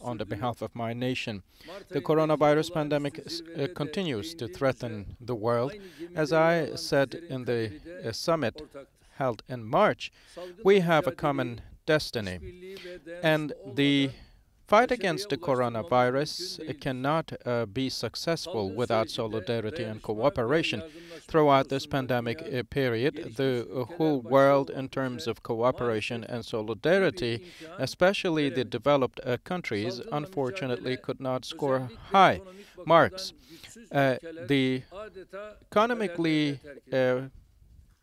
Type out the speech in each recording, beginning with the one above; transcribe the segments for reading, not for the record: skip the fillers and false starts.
on the behalf of my nation. The coronavirus pandemic continues to threaten the world. As I said in the summit held in March, we have a common destiny, and the fight against the coronavirus cannot be successful without solidarity and cooperation. Throughout this pandemic period, the whole world, in terms of cooperation and solidarity, especially the developed countries, unfortunately could not score high marks. The economically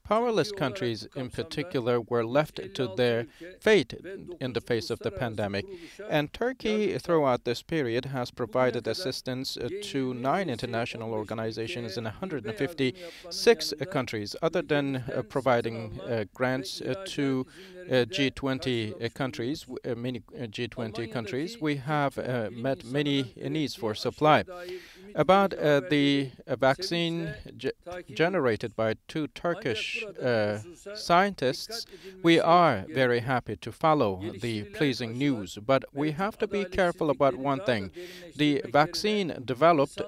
powerless countries, in particular, were left to their fate in the face of the pandemic. And Turkey, throughout this period, has provided assistance to 9 international organizations in 156 countries. Other than providing grants to G20 countries, many G20 countries, we have met many needs for supply. About the vaccine generated by 2 Turkish scientists, we are very happy to follow the pleasing news, but we have to be careful about one thing. The vaccine developed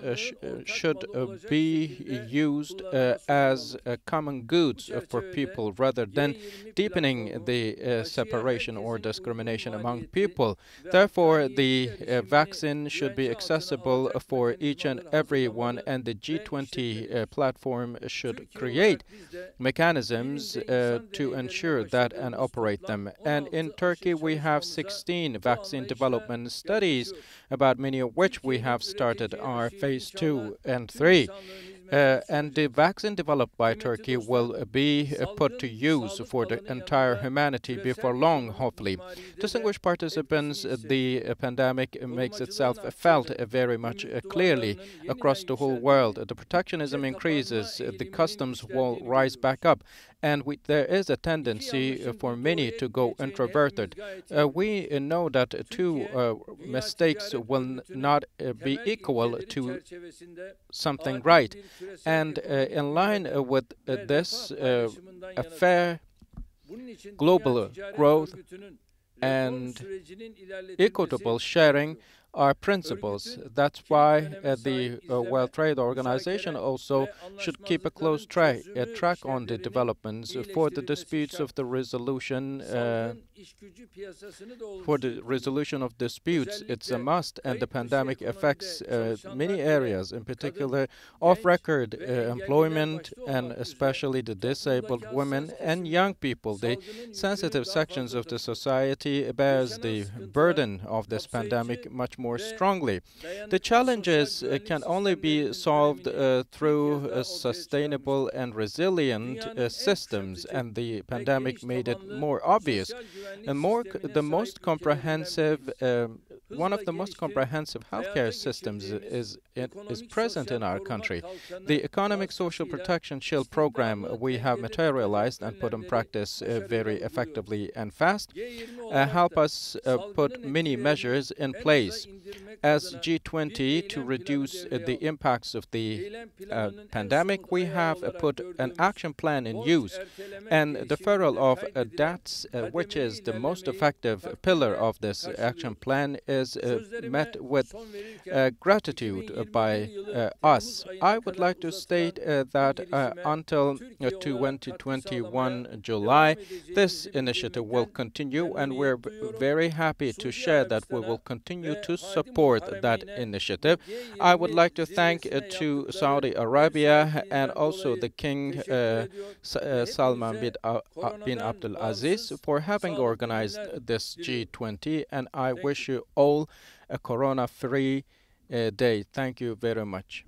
should be used as common goods for people rather than deepening the separation or discrimination among people. Therefore, the vaccine should be accessible for each and everyone, and the G20 platform should create mechanisms to ensure that and operate them. And in Turkey, we have 16 vaccine development studies, about many of which we have started our phase 2 and 3. And the vaccine developed by Turkey will be put to use for the entire humanity before long, hopefully. Distinguished participants, the pandemic makes itself felt very much clearly across the whole world. The protectionism increases, the customs will rise back up, and there is a tendency for many to go introverted. We know that 2 mistakes will not be equal to something right. And in line with this, a fair global growth and equitable sharing are principles. That's why the World Trade Organization also should keep a close track on the developments for the disputes of the resolution. For the resolution of disputes, it's a must, and the pandemic affects many areas, in particular off-record employment, and especially the disabled women and young people. The sensitive sections of the society bears the burden of this pandemic much more strongly. The challenges can only be solved through sustainable and resilient systems, and the pandemic made it more obvious. And the most comprehensive, one of the most comprehensive healthcare systems is present in our country. The Economic Social Protection Shield program we have materialized and put in practice very effectively and fast help us put many measures in place. As G20 to reduce the impacts of the pandemic, we have put an action plan in use, and the deferral of debts, which is the most effective pillar of this action plan, is met with gratitude by us. I would like to state that until 2021 July, this initiative will continue, and we're very happy to share that we will continue to support that initiative. I would like to thank to Saudi Arabia and also the King Salman bin Abdul Aziz for having organized this G20, and I wish you all a corona-free day. Thank you very much.